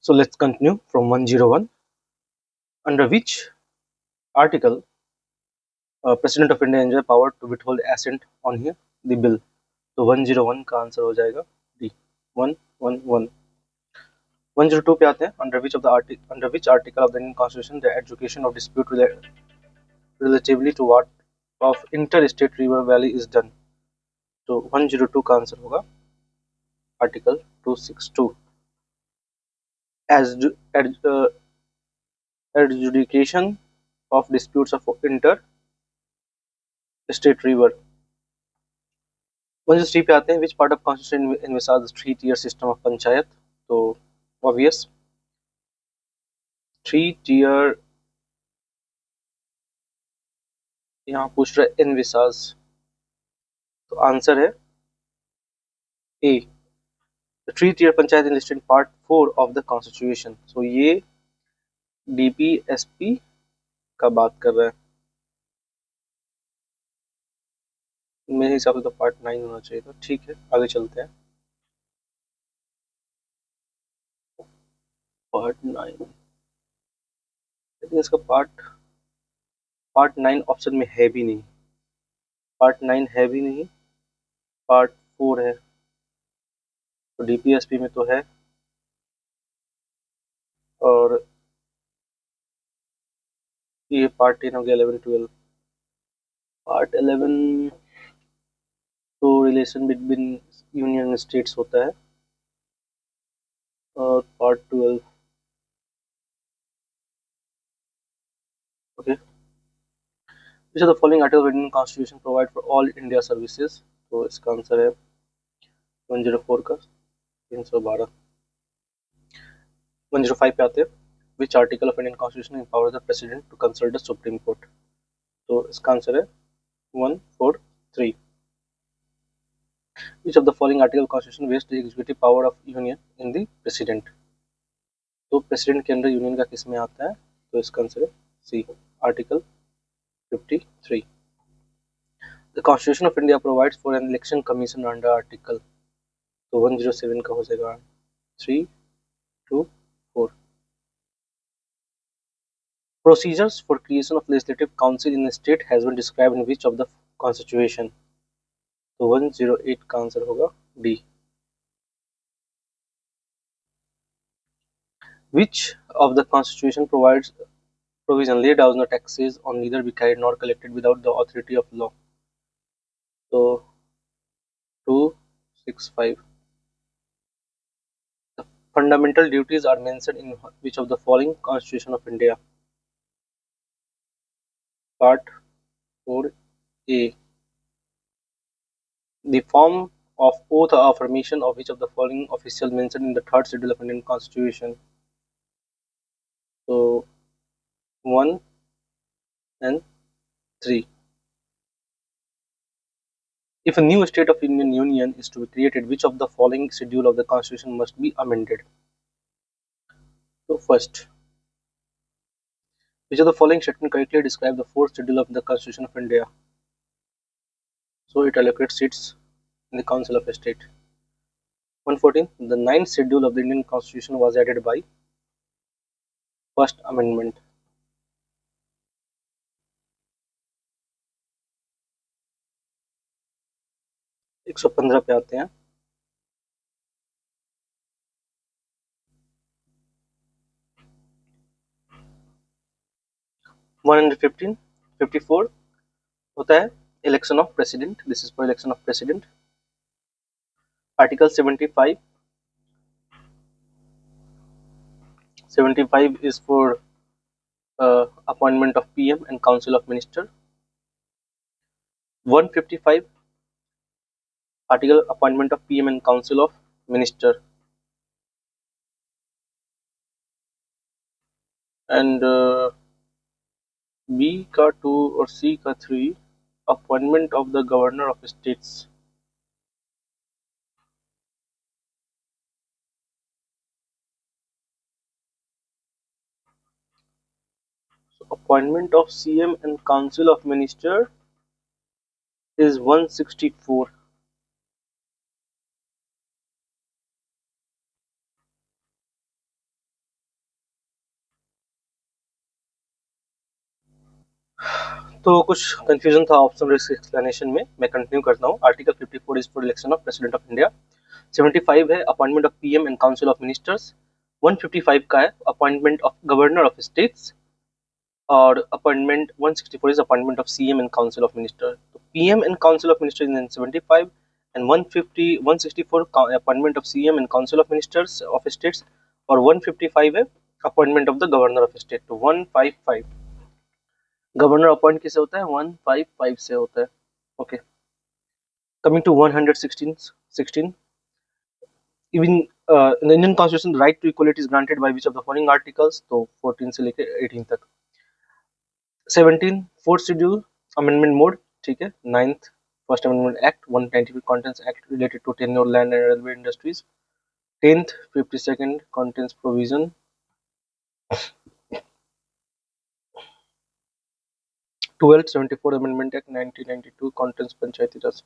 So let's continue from 101. Under which article President of India enjoy power to withhold assent on here the bill? तो 101 का answer हो जाएगा D 111. 102 पे आते हैं. Under which article of the Indian Constitution the adjudication of dispute relatively to what of interstate river valley is done? तो 102 का answer होगा article 262. As adjudication of disputes of interstate river. 103 पे आते हैं. Which part of constitution envisages three-tier system of panchayat? तो obvious 3-tier. यहाँ पूछ रहा है envisage, तो आंसर है A. Three panchayat listed part 4 of the constitution. So ये डीपीएसपी का बात कर रहा है. मेरे हिसाब से तो पार्ट 9 होना चाहिए था. ठीक है, आगे चलते हैं. पार्ट 9, लेकिन इसका पार्ट 9 ऑप्शन में है भी नहीं. पार्ट 9 है भी नहीं, पार्ट 4 है. तो डीपीएसपी में तो है. और ये पार्ट 10 हो गया. 11 12. पार्ट 11 तो रिलेशन बिटवीन यूनियन स्टेट्स होता है. और part 12 okay. Which of the following articles of Indian Constitution provide for all India services? तो इसका आंसर है 104 का 312. 105 पे आते हैं. Which article of Indian Constitution empowers the President to consult the Supreme Court? तो इसका आंसर है 143. Which of the following article of Constitution vests the executive power of Union in the President? तो president के अंदर union का किस में आता है? तो इसका आंसर है सी, article 53. The Constitution of India provides for an election commission under article. तो 107 का हो जाएगा 3 2 4. Procedures for creation of legislative council in a state has been described in which of the constitution? तो 108 का आंसर होगा D. Which of the constitution provides provision laid down the taxes on neither be carried nor collected without the authority of law? तो 265. The fundamental duties are mentioned in which of the following Constitution of India? Part 4A. The form of oath or affirmation of which of the following official mentioned in the third schedule of Indian Constitution? So 1 and 3. If a new state of Indian Union is to be created, which of the following schedule of the Constitution must be amended? So first, which of the following statement correctly describe the fourth schedule of the Constitution of India? So it allocates seats in the Council of State. 114. The ninth schedule of the Indian Constitution was added by First Amendment. एक सौ 15 पे आते हैं. 115 54 होता है election of president. This is for election of president. Article 75 is for appointment of PM and Council of Minister. 155 article appointment of PM and Council of Minister. And B का 2 और C का 3 appointment of the governor of states. So appointment of CM and Council of Minister is 164. तो कुछ confusion था option risk explanation में, मैं continue करता हूँ। Article 54 is for election of president of India. 75 है appointment of PM and council of ministers. 155 का है appointment of governor of states. और appointment 164 is appointment of CM and council of minister. तो PM and council of minister in 75 and 164 appointment of CM and council of ministers of states. और 155 है appointment of the governor of state. तो 155 governor appoint किसे होता है, 155 से होता है। Okay, coming to 116 even in the Indian Constitution the right to equality is granted by which of the following articles? तो 14 से लेके 18 तक। 17 फोर्थ शेड्यूल अमेंडमेंट मोड, ठीक है। 9th first amendment act 195 contains act related to tenure land and railway industries। 10th 52nd contains provision 12th 74 amendment act 1992 contains panchayati raj।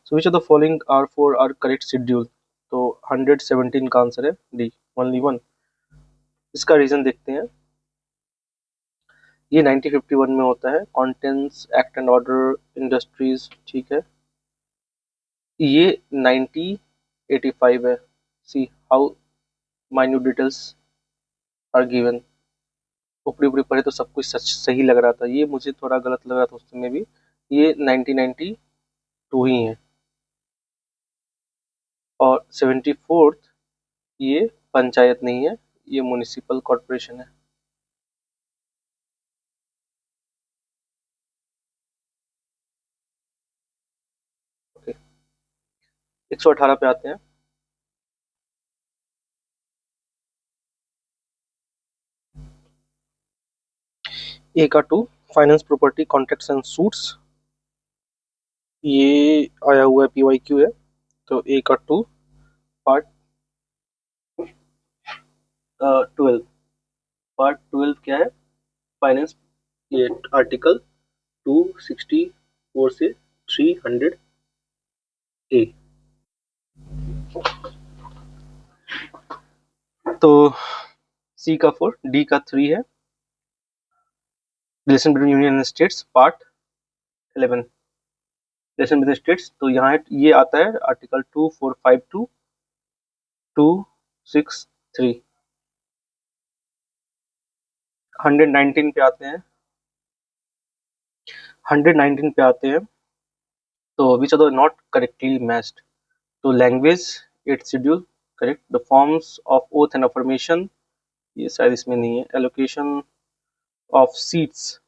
so which of the following are for our correct schedule? तो 117 का answer है D, only one. इसका reason देखते हैं। ये 1951 में होता है, contents act and order industries, ठीक है। ये 1985 है। See how minute details are given. ऊपरी ऊपरी पढ़े तो सब कुछ सच सही लग रहा था, ये मुझे थोड़ा गलत लग रहा था उसमें भी। ये 1992 ही है। और 74th ये पंचायत नहीं है, ये म्युनिसिपल कॉर्पोरेशन है। ओके, 118 पे आते हैं। ए का 2 finance property contracts and suits, ये आया हुआ है PYQ है। तो ए का 2 पार्ट 12, पार्ट 12 क्या है, फाइनेंस। ये आर्टिकल 264 से 300 ए। तो सी का 4, डी का 3 है relation between union and states, part 11 relation between states. तो यहाँ ये आता है आर्टिकल 2452 263। 119 पे आते हैं। 119 पे आते हैं। तो which are the not correctly matched? तो language 8th schedule correct. The forms of oath and affirmation, ये शायद इसमें नहीं है। Allocation of seats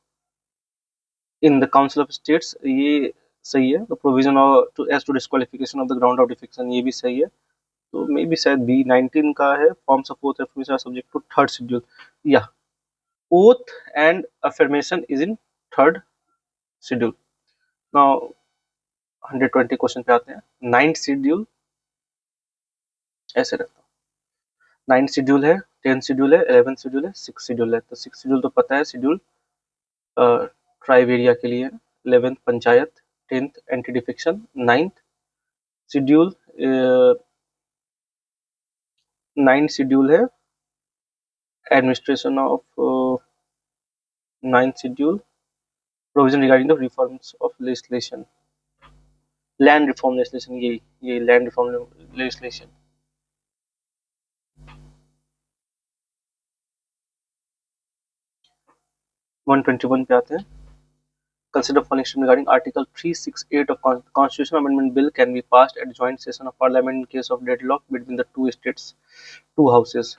in the council of states, ये सही है। The provision of to as to disqualification of the ground of defection, ये भी सही है। तो मे बी शायद बी 19 का है, forms of oath affirmation are subject to 3rd schedule. या oath and affirmation is in 3rd schedule. Now 120 question पे आते हैं। 9th शेड्यूल ऐसे रखता हूँ, 9th शेड्यूल है, 10th शेड्यूल है, 11th शेड्यूल है, 6th शेड्यूल है। तो 6th शेड्यूल तो पता है, शेड्यूल ट्राइब एरिया के लिए। 11th panchayat, 10th anti defection, 9th schedule 9th schedule है administration of 9th schedule provision regarding the reforms of legislation, land reform legislation, ये लैंड रिफॉर्म लेजिस्लेशन। वन 21 पे आते हैं। Consider following statement regarding Article 368 of Constitutional Amendment Bill can be passed at joint session of Parliament in case of deadlock between the two states, two houses.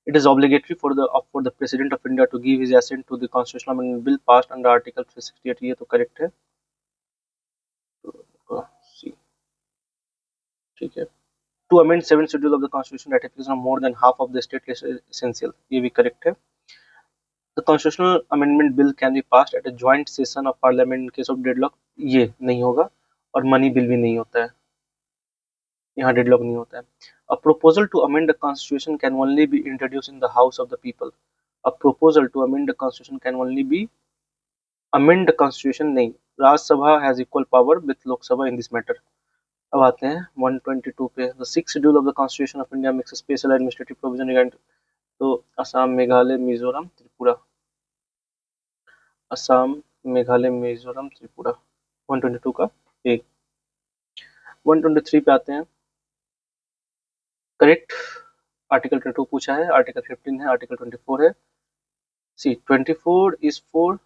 It is obligatory for the President of India to give his assent to the Constitutional Amendment Bill passed under Article 368. ये तो correct है। सी, ठीक है। To amend 7th schedule of the Constitution, ratification of more than half of the state is essential, ये भी correct है। The constitutional amendment bill can be passed at a joint session of parliament in case of deadlock, ये नहीं होगा। और money bill भी नहीं होता है, यहाँ डेडलॉक नहीं होता है। A proposal to amend the constitution can only be introduced in the house of the people. A proposal to amend the constitution can only be amend the constitution नहीं, Rajya Sabha has equal power with लोक सभा in this matter। अब आते हैं 122 पे। The 6th schedule of the constitution of India makes a special administrative provision regarding, तो असम, मेघालय, मिजोरम, त्रिपुरा। असम, मेघालय, मिजोरम, त्रिपुरा। 122 का एक। 123 पे आते हैं। करेक्ट। आर्टिकल 22 पूछा है, आर्टिकल 15 है, आर्टिकल 24 है। सी 24 इज फॉर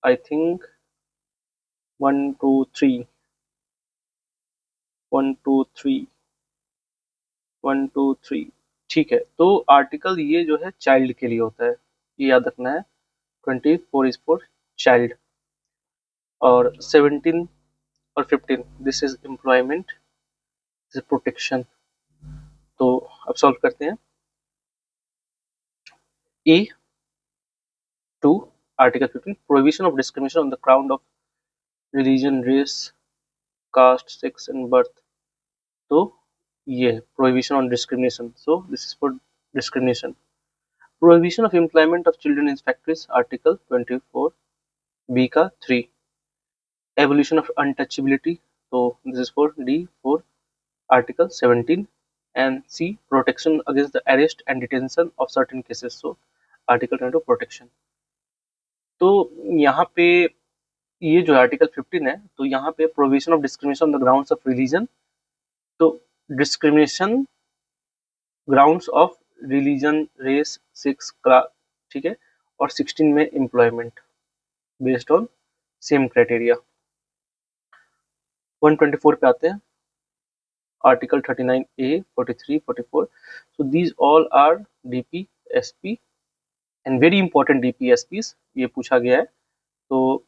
आई थिंक 1 2 3 1 2 3 1 2 3। ठीक है, तो आर्टिकल ये जो है चाइल्ड के लिए होता है, ये याद रखना है। 24 इज फॉर चाइल्ड, और 17 और 15 this is employment, this is protection. तो अब सॉल्व करते हैं। A to article 15, prohibition of discrimination on the ground of religion, race, caste, sex and birth. तो ये है prohibition on discrimination, so this is for discrimination. Prohibition of employment of children in factories, article 24 B का 3। Abolition of untouchability, तो this is for D for article 17। And C protection against the arrest and detention of certain cases, so article 22 protection. तो यहाँ पे ये जो article 15 है, तो यहाँ पे provision of discrimination on the grounds of religion, तो discrimination grounds of religion, race, sex, class, ठीक है। और 16 में employment based on same criteria. 124 पे आते हैं। Article 39A, 43, 44, so these all are DPSP and very important DPSPs, ये पूछा गया है। तो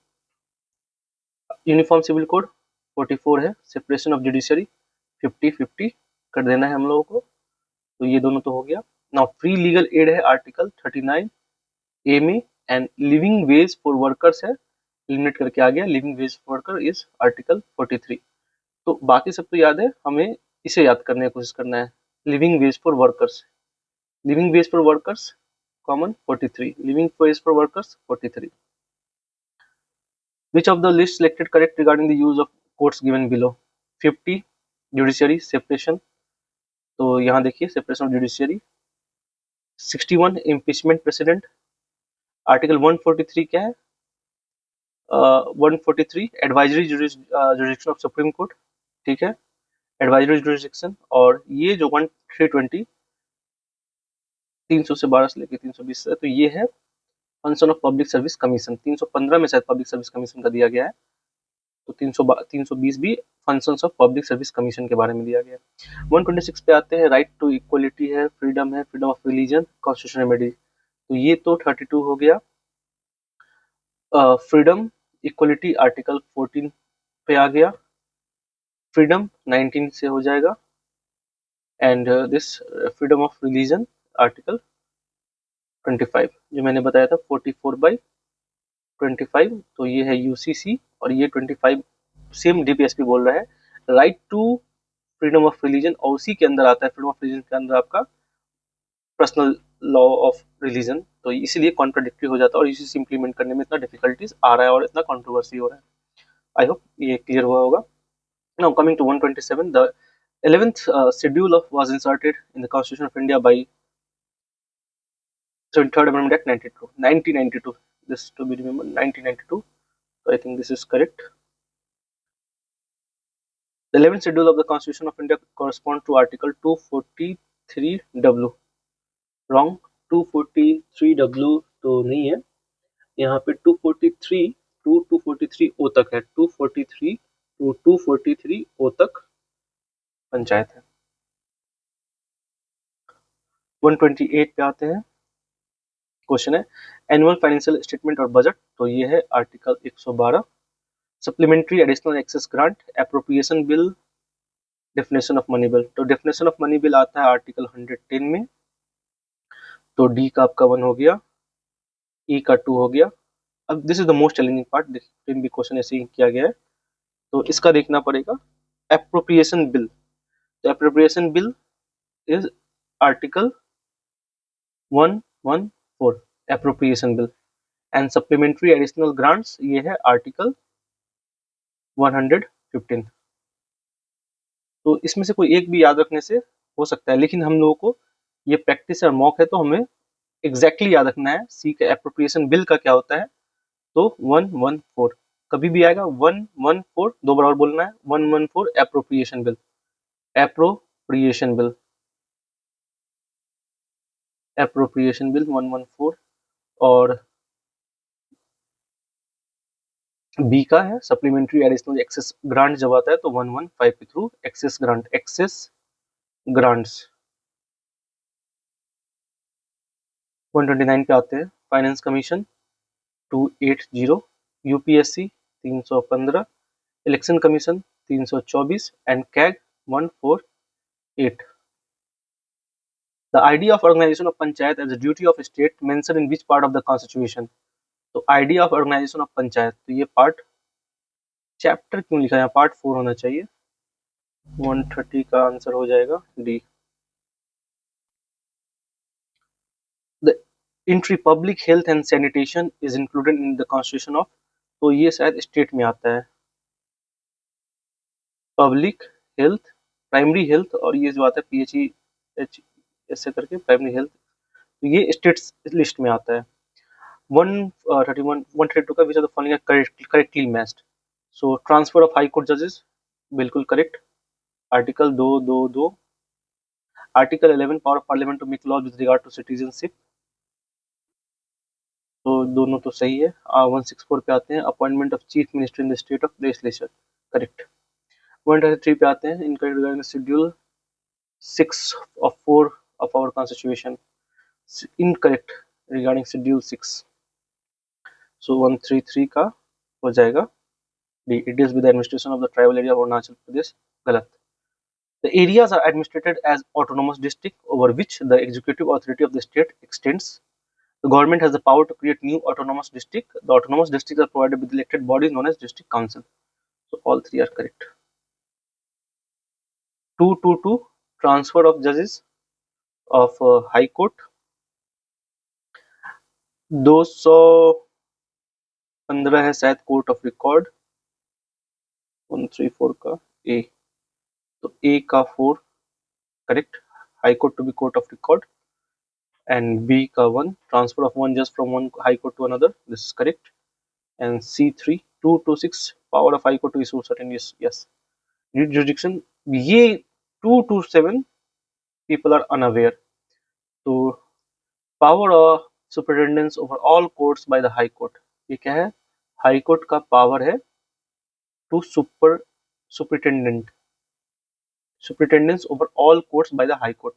यूनिफॉर्म सिविल कोड 44 है, सेपरेशन ऑफ जुडिशरी 50-50 कर देना है हम लोगों को, तो ये दोनों तो हो गया। नाउ फ्री लीगल एड है आर्टिकल 39A में, and living ways for workers है, एलिमिनेट करके आ गया, living ways for worker is article 43। तो बाकी सब तो याद है, हमें इसे याद करने की कोशिश करना है। Living ways for workers, living ways for workers common 43, living ways for workers 43। Which of the list selected correct regarding the use of quotes given below? 50 judiciary separation, तो यहाँ देखिए separation of judiciary. 61 impeachment president. Article 143 क्या है? 143 advisory jurisdiction of supreme court, ठीक है, advisory jurisdiction. और ये जो 320 300 से 12 से लेकर 320 से, तो ये है function of public service commission. 315 में शायद पब्लिक सर्विस कमीशन का दिया गया है, तो 320 भी functions of public service commission के बारे में दिया गया है। 126 पे आते हैं। राइट टू इक्वलिटी है, फ्रीडम है, freedom of religion, constitution remedy, तो ये तो 32 हो गया। फ्रीडम इक्वलिटी आर्टिकल 14 पे आ गया, फ्रीडम 19 से हो जाएगा, and this freedom of religion article 25 जो मैंने बताया था 44/25, तो ये है यूसीसी, और ये 25 सेम डीपीएसपी बोल रहा है। Right to freedom of religion, और उसी के अंदर आता है, फ्रीडम ऑफ रिलीजन के अंदर आपका पर्सनल लॉ ऑफ रिलीजन, तो इसीलिए कॉन्ट्राडिक्टरी हो जाता है और इसी से इंप्लीमेंट करने में इतना डिफिकल्टीज आ रहा है और इतना कंट्रोवर्सी हो रहा है। आई होप ये क्लियर हुआ होगा। नाउ कमिंग टू 127, द 11th schedule of was inserted in the Constitution of India by 3rd Amendment Act 1992, this to be remembered, 1992, so I think this is correct. The 11th schedule of the Constitution of India correspond to Article 243W, wrong, 243W तो नहीं है, यहाँ पे 243 to 243O तक है, 243 to 243O तक पंचायत है। 128 पे आते हैं। क्वेश्चन है एनुअल फाइनेंशियल स्टेटमेंट और बजट, तो ये है article 112। Supplementary additional excess grant, appropriation bill, definition of money bill, तो डेफिनेशन ऑफ मनी बिल आता है आर्टिकल 110 में, तो डी का आपका 1 हो गया, ई का 2 हो गया। अब this is the most challenging part, भी क्वेश्चन ऐसे ही किया गया है, तो इसका देखना पड़ेगा। एप्रोप्रिएशन बिल, तो appropriation bill is article 114 appropriation bill, and supplementary additional grants ये है आर्टिकल 115। तो इसमें से कोई एक भी याद रखने से हो सकता है, लेकिन हम लोगों को ये प्रैक्टिस और मॉक है, तो हमें एग्जैक्टली याद रखना है सी का एप्रोप्रिएशन बिल का क्या होता है, तो 114 कभी भी आएगा 114, दो बार और बोलना है 114 appropriation bill, appropriation bill, appropriation bill 114। और बी का है सप्लीमेंट्री एडिशनल एक्सेस ग्रांट, जब आता है तो 115 के through excess grant, excess grants. 129 पे आते हैं finance commission 280, UPSC 315, election commission 324 and CAG 148। The idea of organisation of panchayat as a duty of state mention in which part of the constitution. तो idea of organisation of panchayat, तो ये part, chapter क्यों लिखा है, part 4 होना चाहिए। 130 का answer हो जाएगा D. The entry public health and sanitation is included in the constitution of, तो ये शायद स्टेट में आता है, पब्लिक हेल्थ, प्राइमरी हेल्थ, और ये जो आता है पीएचई एच ऐसे करके प्राइमरी हेल्थ, तो ये स्टेट्स लिस्ट में आता है। 132 का which of the following correctly matched. So transfer of high court जजेस, बिल्कुल correct, article 222। Article 11 power of parliament to make laws with regard to citizenship, तो दोनों तो सही है। 164 पे आते हैं appointment of chief minister in the state of legislature, correct. 133 पे आते हैं incorrect regarding schedule 6 of 4 of our constitution, incorrect regarding schedule 6, so 133 का हो जाएगा D. It deals with the administration of the tribal area of Arunachal Pradesh, गलत। The areas are administered as autonomous district over which the executive authority of the state extends. The government has the power to create new autonomous district. The autonomous districts are provided with elected bodies known as district council. So all three are correct. 222 transfer of judges of high court, 215 है शायद court of record, 134 का ए, तो A का 4 correct, high court to be court of record, and B का 1 transfer of one just from one high court to another, this is correct, and C 3 226 power of high court to issue certain, yes jurisdiction, ये 227 people are unaware, तो power of superintendence over all courts by the high court, ये क्या है, high court का power है to superintendent, superintendence over all courts by the high court।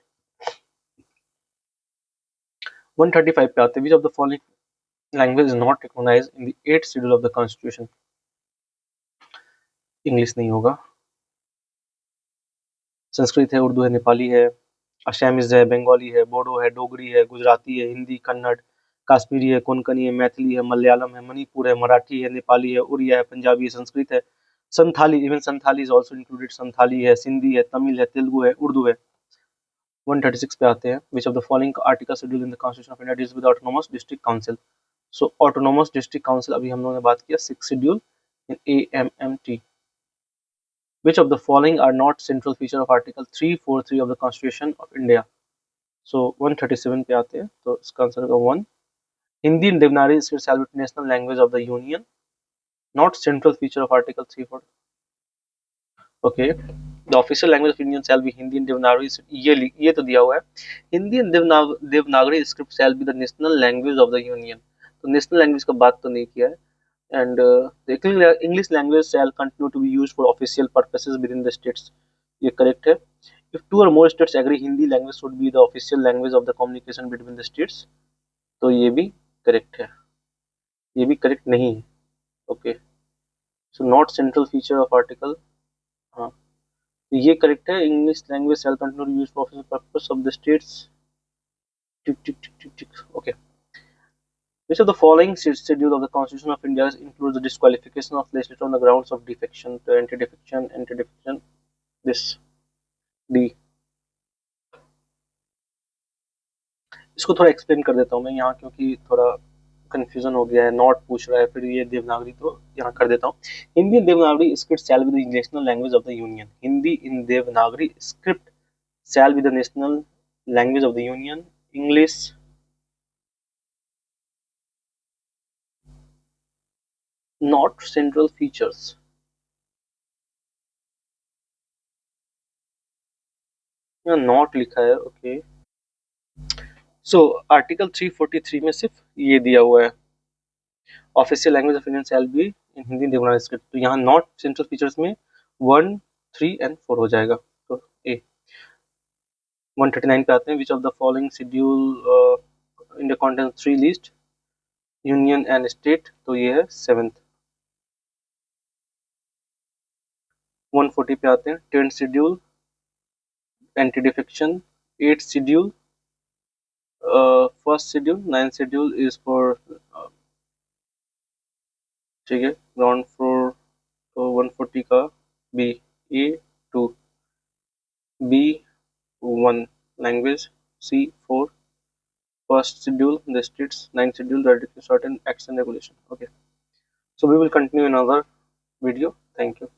135 पे आते हैं, which of the following language is not recognized in the 8th schedule of the constitution। English नहीं होगा, संस्कृत है, उर्दू है, नेपाली है, असमीज है, बंगाली है, बोडो है, डोगरी है, गुजराती है, हिंदी, कन्नड़, काश्मीरी है, कोंकणी है, मैथिली है, मलयालम है, मणिपुर है, मराठी है, नेपाली है, उड़िया है, पंजाबी है, संस्कृत है, Santhali, even Santhali is also included, Santhali है, सिंधी है, तमिल है, तेलुगु है, उर्दू है। 136 पे आते हैं, which of the following article scheduled in the Constitution of India deals with the autonomous district council। So autonomous district council अभी हम लोगों ने बात किया 6th schedule in AMMT। Which of the following are not central feature of Article 343 of the Constitution of India। So 137 पे आते हैं, तो इसका आंसर होगा 1, Hindi and Devanagari script shall be national language of the Union, not central feature of Article 343। Okay, the official language of Indian shall be Hindi and Devanagari, ये तो दिया हुआ है, Hindi and Devanagari script shall be the national language of the union, तो national language का बात तो नहीं किया है। And English language shall continue to be used for official purposes with in the states, ये करेक्ट है। If two or more states agree Hindi language should be the official language of the communication between the states, तो ये भी correct है, ये भी correct नहीं है। Okay, so not central feature of article, हाँ ये करेक्ट है, English language shall continue to use for official purpose of the states, tick tick tick tick tick. Okay, which of the following schedule of the Constitution of India includes the disqualification of legislature on the grounds of defection, तो anti-defection, this D। इसको थोड़ा explain कर देता हूँ मैं यहाँ, क्योंकि थोड़ा कंफ्यूजन हो गया है, नॉट पूछ रहा है, फिर ये देवनागरी, तो यहाँ कर देता हूँ। Hindi in Devanagari script shall be the national language of the union, Hindi in Devanagari script shall be the national language of the union, English Not central features. यहाँ नॉट लिखा है, ओके। सो आर्टिकल 343 में सिर्फ ये दिया हुआ है, official language of Indian shall be in Hindi Devanagari script. तो यहाँ नॉट सेंट्रल फीचर्स में 1, 3 एंड 4 हो जाएगा। तो ए 139 पे आते हैं, विच of the following schedule India contains 3 list union and state. तो ये है 7th। 140 पे आते हैं, 10th schedule anti defection, 8th schedule first schedule, 9th schedule is for, ठीक है, ग्राउंड फ्लोर। तो 140 का B, A2, B1 language, C4 first schedule the states, 9th schedule the certain action regulation. Okay, so we will continue in another video. Thank you.